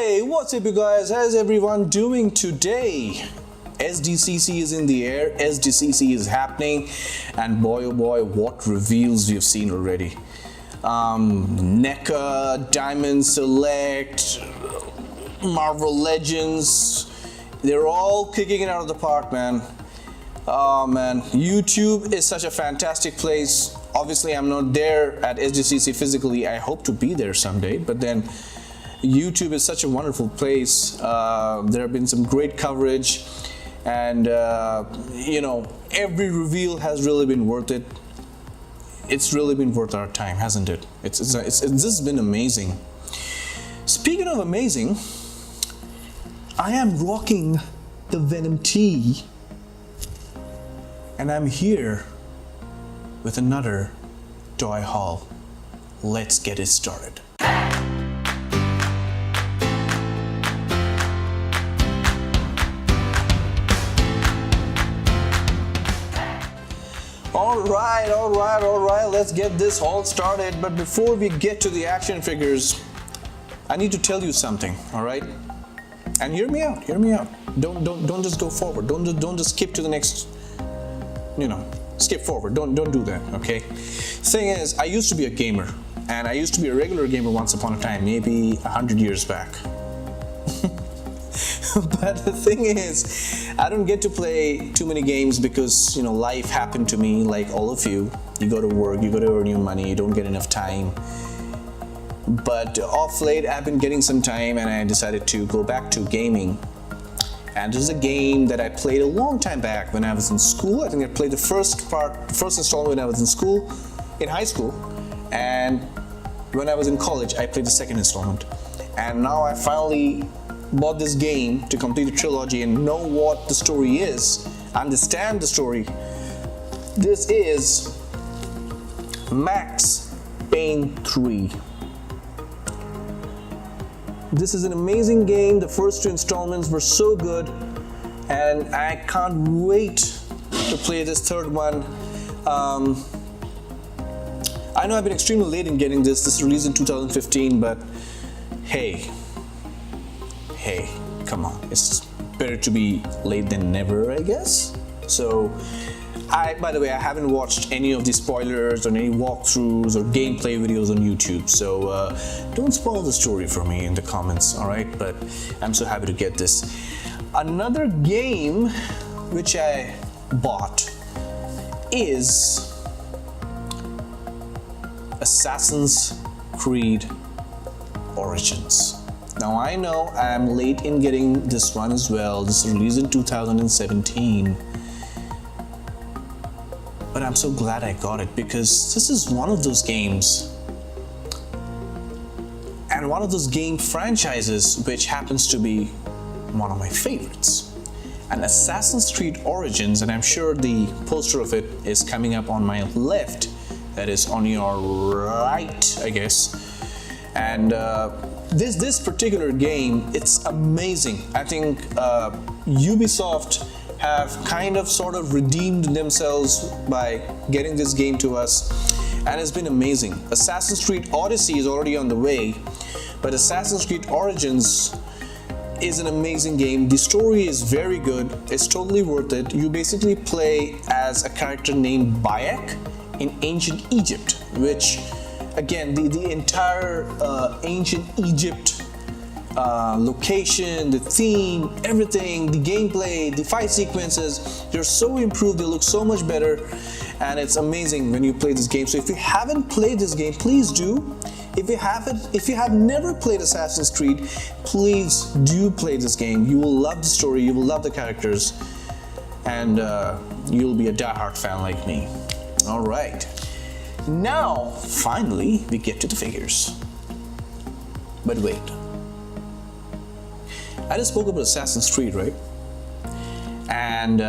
Hey, what's up you guys? How's everyone doing today? SDCC is in the air, SDCC is happening, and boy oh boy, what reveals we've seen already. NECA, Diamond Select, Marvel Legends, they're all kicking it out of the park, man. Oh man, YouTube is such a fantastic place. Obviously, I'm not there at SDCC physically. I hope to be there someday, but then YouTube is such a wonderful place. There have been some great coverage, and every reveal has really been worth it. It's really been worth our time, hasn't it? This has been amazing. Speaking of amazing, I am rocking the Venom tee, and I'm here with another toy haul. Let's get it started. All right, let's get this all started. But before we get to the action figures, I need to tell you something, all right? And hear me out. Don't just go forward. Don't just skip to the next, skip forward. Don't do that, okay? Thing is, I used to be a gamer, and I used to be a regular gamer once upon a time, maybe 100 years back. But the thing is, I don't get to play too many games because, life happened to me like all of you. You go to work, you go to earn your money, you don't get enough time. But off late, I've been getting some time, and I decided to go back to gaming. And this is a game that I played a long time back when I was in school. I think I played the first installment when I was in high school. And when I was in college, I played the second installment. And now I finally bought this game to complete the trilogy and know what the story is, understand the story. This is Max Payne 3. This is an amazing game. The first two installments were so good, and I can't wait to play this third one. I know I've been extremely late in getting this. This is released in 2015, but hey, come on. It's better to be late than never, I guess. So, by the way, I haven't watched any of the spoilers or any walkthroughs or gameplay videos on YouTube, so don't spoil the story for me in the comments, alright? But I'm so happy to get this. Another game which I bought is Assassin's Creed Origins. Now I know I'm late in getting this one as well. This was released in 2017. But I'm so glad I got it because this is one of those games and one of those game franchises which happens to be one of my favorites. And Assassin's Creed Origins, and I'm sure the poster of it is coming up on my left, that is on your right, I guess. And this particular game, it's amazing. I think Ubisoft have sort of redeemed themselves by getting this game to us, and it's been amazing. Assassin's Creed Odyssey is already on the way, but Assassin's Creed Origins is an amazing game. The story is very good. It's totally worth it. You basically play as a character named Bayek in ancient Egypt, which again, the entire ancient Egypt location, the theme, everything, the gameplay, the fight sequences, they're so improved, they look so much better, and it's amazing when you play this game. So if you haven't played this game, please do. If you have never played Assassin's Creed, please do play this game. You will love the story, you will love the characters, and you'll be a diehard fan like me. All right. Now, finally, we get to the figures. But wait. I just spoke about Assassin's Creed, right? And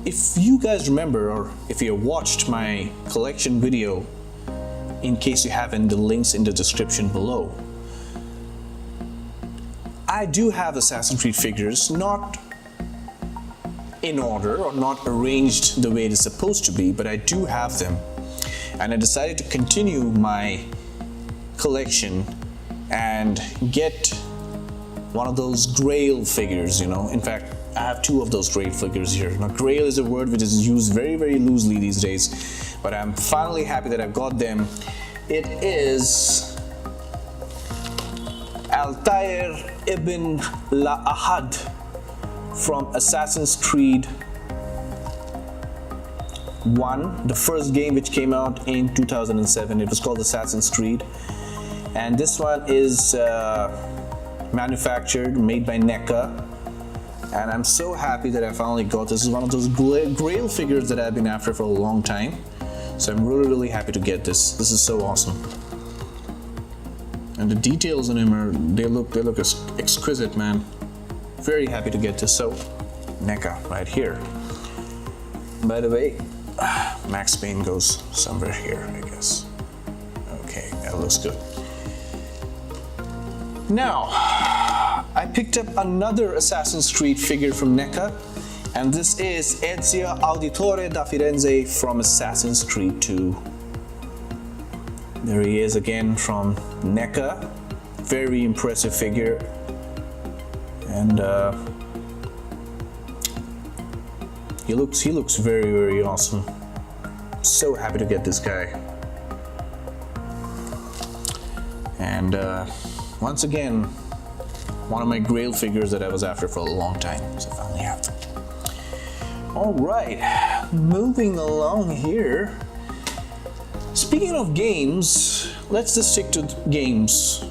if you guys remember, or if you watched my collection video, in case you haven't, the link's in the description below. I do have Assassin's Creed figures, not in order or not arranged the way it is supposed to be, but I do have them. And I decided to continue my collection and get one of those Grail figures, you know. In fact, I have two of those Grail figures here. Now, Grail is a word which is used very, very loosely these days, but I'm finally happy that I've got them. It is Altair ibn Ahad from Assassin's Creed 1, the first game which came out in 2007. It was called Assassin's Creed, and this one is made by NECA, and I'm so happy that I finally got this. This is one of those Grail figures that I've been after for a long time, so I'm really happy to get this. This is so awesome, and the details on him are they look exquisite, man. Very happy to get this. So NECA right here. By the way, Max Payne goes somewhere here, I guess. Okay, that looks good. Now, I picked up another Assassin's Creed figure from NECA, and this is Ezio Auditore da Firenze from Assassin's Creed 2. There he is again from NECA. Very impressive figure, and he looks very awesome. So happy to get this guy. And once again, one of my Grail figures that I was after for a long time, so I finally have them. All right, moving along here. Speaking of games, let's just stick to games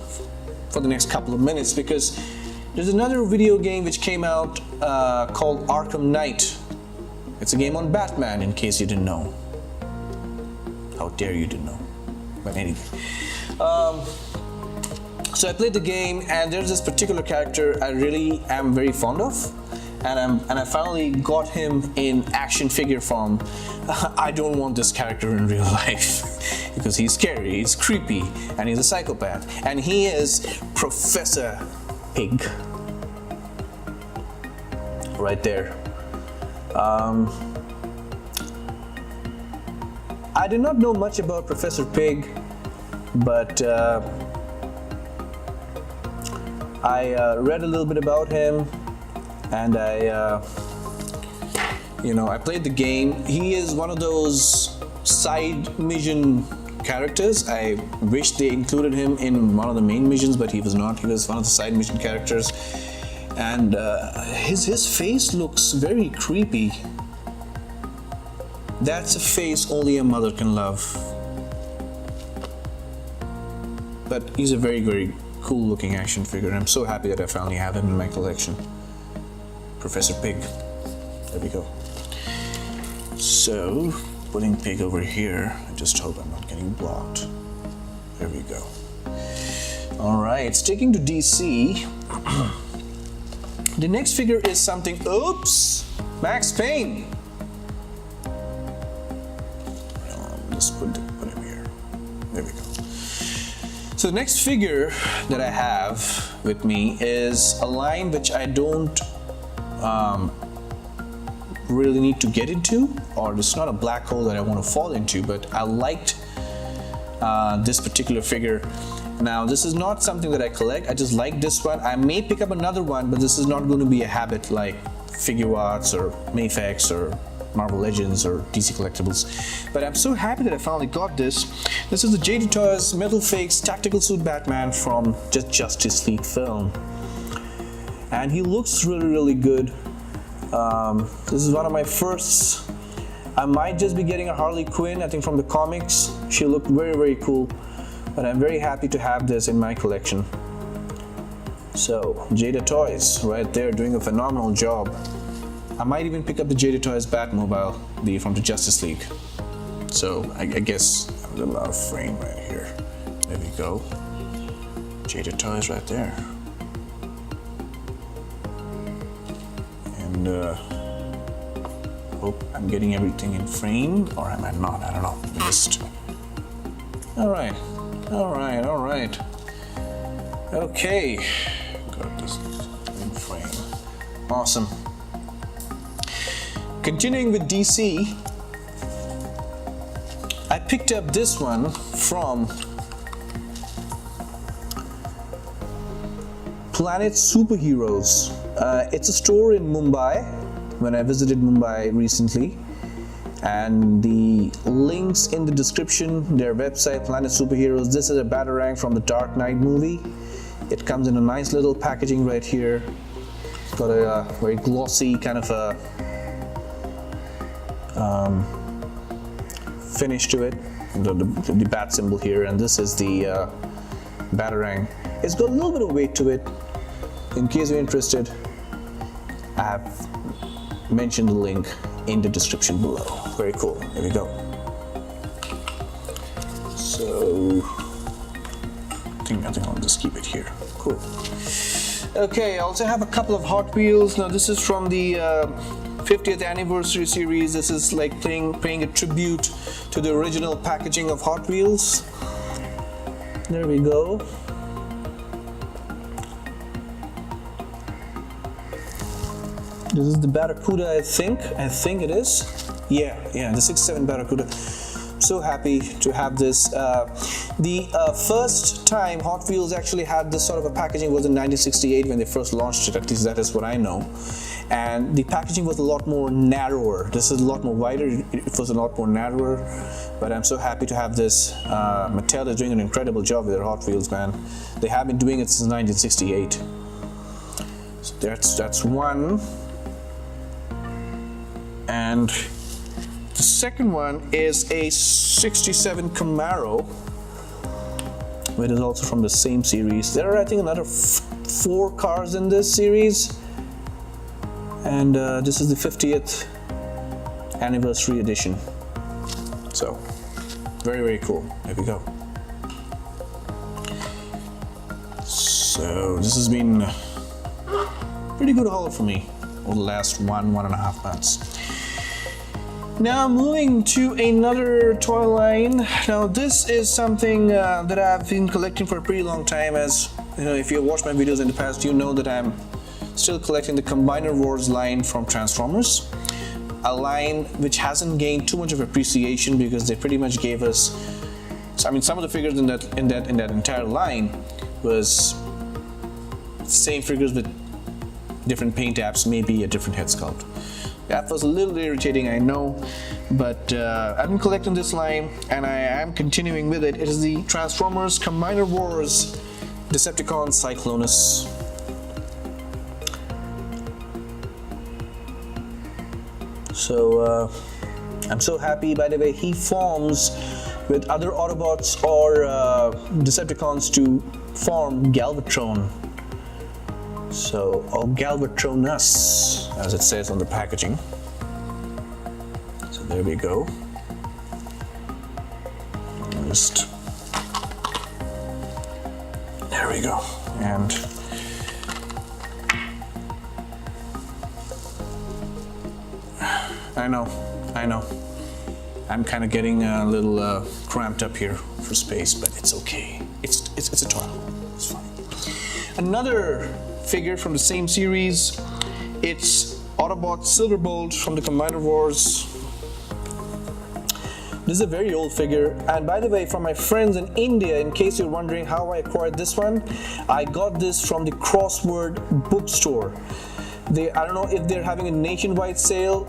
for the next couple of minutes, because there's another video game which came out called Arkham Knight. It's a game on Batman, in case you didn't know. How dare you didn't know? But anyway. So I played the game, and there's this particular character I really am very fond of, and I finally got him in action figure form. I don't want this character in real life because he's scary, he's creepy, and he's a psychopath. And he is Professor Pig. Right there. I did not know much about Professor Pig, but I read a little bit about him, and I played the game. He is one of those side mission characters. I wish they included him in one of the main missions, but he was not. He was one of the side mission characters, and his face looks very creepy. That's a face only a mother can love. But he's a very cool looking action figure, and I'm so happy that I finally have him in my collection. Professor Pig. There we go. So, putting Pig over here. I just hope I'm not getting blocked. There we go. Alright, sticking to DC. The next figure is something. Oops! Max Payne! Just put him here. There we go. So the next figure that I have with me is a line which I don't really need to get into, or it's not a black hole that I want to fall into, but I liked this particular figure. Now, this is not something that I collect. I just like this one. I may pick up another one, but this is not going to be a habit like Figuarts or Mafex or Marvel Legends or DC Collectibles. But I'm so happy that I finally got this. This is the JD Toys Metal Fakes Tactical Suit Batman from Justice League film. And he looks really good. This is one of my firsts. I might just be getting a Harley Quinn, I think from the comics. She looked very cool. But I'm very happy to have this in my collection. So, Jada Toys right there doing a phenomenal job. I might even pick up the Jada Toys Batmobile, from the Justice League. So I guess I'm a little out of frame right here. There we go. Jada Toys right there. And hope I'm getting everything in frame, or am I not? I don't know. I missed. All right. Okay. Got this in frame. Awesome. Continuing with DC, I picked up this one from Planet Superheroes. It's a store in Mumbai when I visited Mumbai recently. And the links in the description, their website, Planet Superheroes. This is a Batarang from the Dark Knight movie. It comes in a nice little packaging right here. Got a very glossy kind of a finish to it. The bat symbol here, and this is the Batarang. It's got a little bit of weight to it. In case you're interested, I have mentioned the link in the description below. Very cool. There we go. So I think I'll just keep it here. Cool. Okay, I also have a couple of Hot Wheels. Now this is from the 50th anniversary series. This is like paying a tribute to the original packaging of Hot Wheels. There we go. This is the Barracuda, I think it is. Yeah, the 67 Barracuda. So happy to have this. The first time Hot Wheels actually had this sort of a packaging was in 1968 when they first launched it. At least that is what I know. And the packaging was a lot more narrower. This is a lot more wider. It was a lot more narrower. But I'm so happy to have this. Mattel is doing an incredible job with their Hot Wheels, man. They have been doing it since 1968. So that's one. And the second one is a 67 Camaro, which is also from the same series. There are, I think, another 4 cars in this series, and this is the 50th anniversary edition. So, very, very cool. There we go. So, this has been a pretty good haul for me over the last 1.5 months. Now moving to another toy line. Now this is something that I've been collecting for a pretty long time. As you know, if you watched my videos in the past, you know that I'm still collecting the Combiner Wars line from Transformers. A line which hasn't gained too much of appreciation because they pretty much gave us. I mean, some of the figures in that entire line was same figures with different paint apps, maybe a different head sculpt. That was a little irritating, I know, but I've been collecting this line and I am continuing with it. It is the Transformers Combiner Wars Decepticon Cyclonus. So I'm so happy. By the way, he forms with other Autobots or Decepticons to form Galvatron. So, or Galvatronus, as it says on the packaging. So there we go. Just there we go. And I know. I'm kind of getting a little cramped up here for space, but it's okay. It's a toy. It's fine. Another figure from the same series. It's Autobot Silverbolt from the Combiner Wars. This is a very old figure, and by the way, for my friends in India, in case you're wondering how I acquired this one, I got this from the Crossword bookstore. I don't know if they're having a nationwide sale.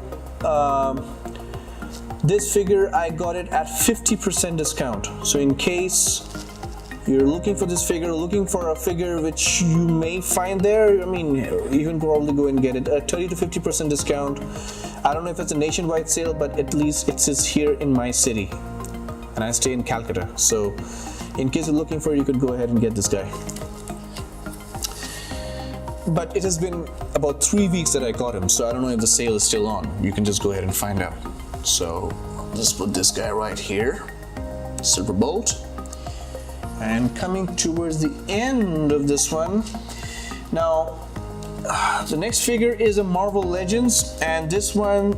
This figure, I got it at 50% discount. So in case you're looking for this figure, looking for a figure which you may find there, I mean, you can probably go and get it at 30 to 50% discount. I don't know if it's a nationwide sale, but at least it is here in my city, and I stay in Calcutta. So in case you're looking for it, you could go ahead and get this guy. But it has been about 3 weeks that I got him, so I don't know if the sale is still on. You can just go ahead and find out. So I'll just put this guy right here, Silverbolt. And coming towards the end of this one, now the next figure is a Marvel Legends, and this one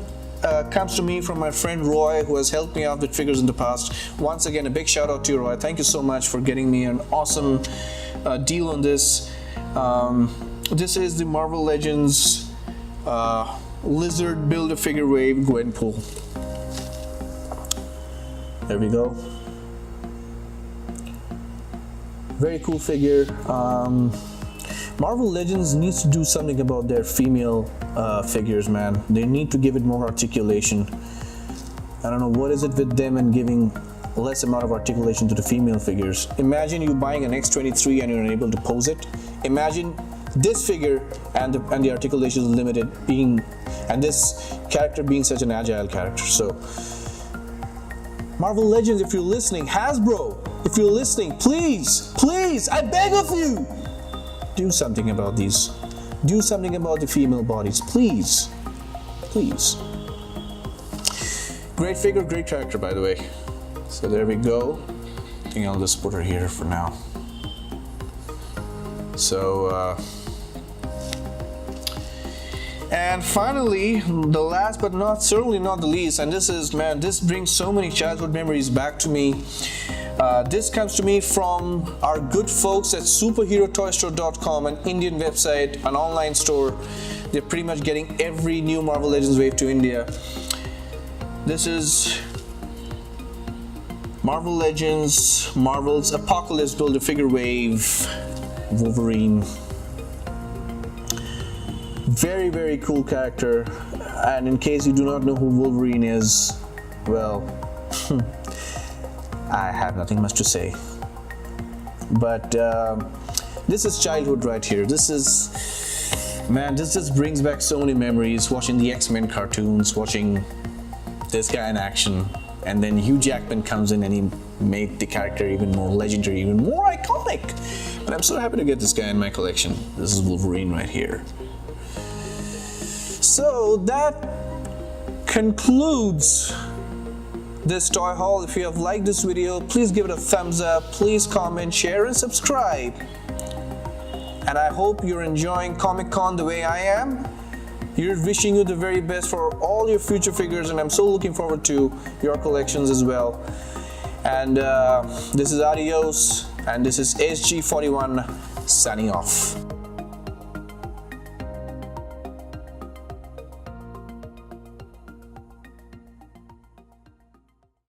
comes to me from my friend Roy, who has helped me out with figures in the past. Once again, a big shout out to you, Roy. Thank you so much for getting me an awesome deal on this. This is the Marvel Legends Lizard Build-A-Figure Wave Gwenpool. There we go. Very cool figure. Marvel Legends needs to do something about their female figures, man. They need to give it more articulation. I don't know what is it with them and giving less amount of articulation to the female figures. Imagine you buying an X-23 and you're unable to pose it. Imagine this figure and the articulation is limited, and this character being such an agile character. So Marvel Legends, if you're listening, Hasbro, if you're listening, please, I beg of you, do something about these. Do something about the female bodies, please. Great figure, great character, by the way. So there we go. I think I'll just put her here for now. So, and finally, the last but certainly not the least, and this is, man, this brings so many childhood memories back to me. This comes to me from our good folks at superherotoystore.com, an Indian website, an online store. They're pretty much getting every new Marvel Legends wave to India. This is Marvel Legends, Marvel's Apocalypse Build-A-Figure Wave, Wolverine. Very, very cool character. And in case you do not know who Wolverine is, well, I have nothing much to say. But this is childhood right here. This just brings back so many memories, watching the X-Men cartoons, watching this guy in action, and then Hugh Jackman comes in and he made the character even more legendary, even more iconic. And I'm so happy to get this guy in my collection. This is Wolverine right here. So that concludes this toy haul. If you have liked this video, please give it a thumbs up, please comment, share and subscribe. And I hope you're enjoying Comic-Con the way I am. We're wishing you the very best for all your future figures, and I'm so looking forward to your collections as well. And this is Adios, and this is SG41 signing off.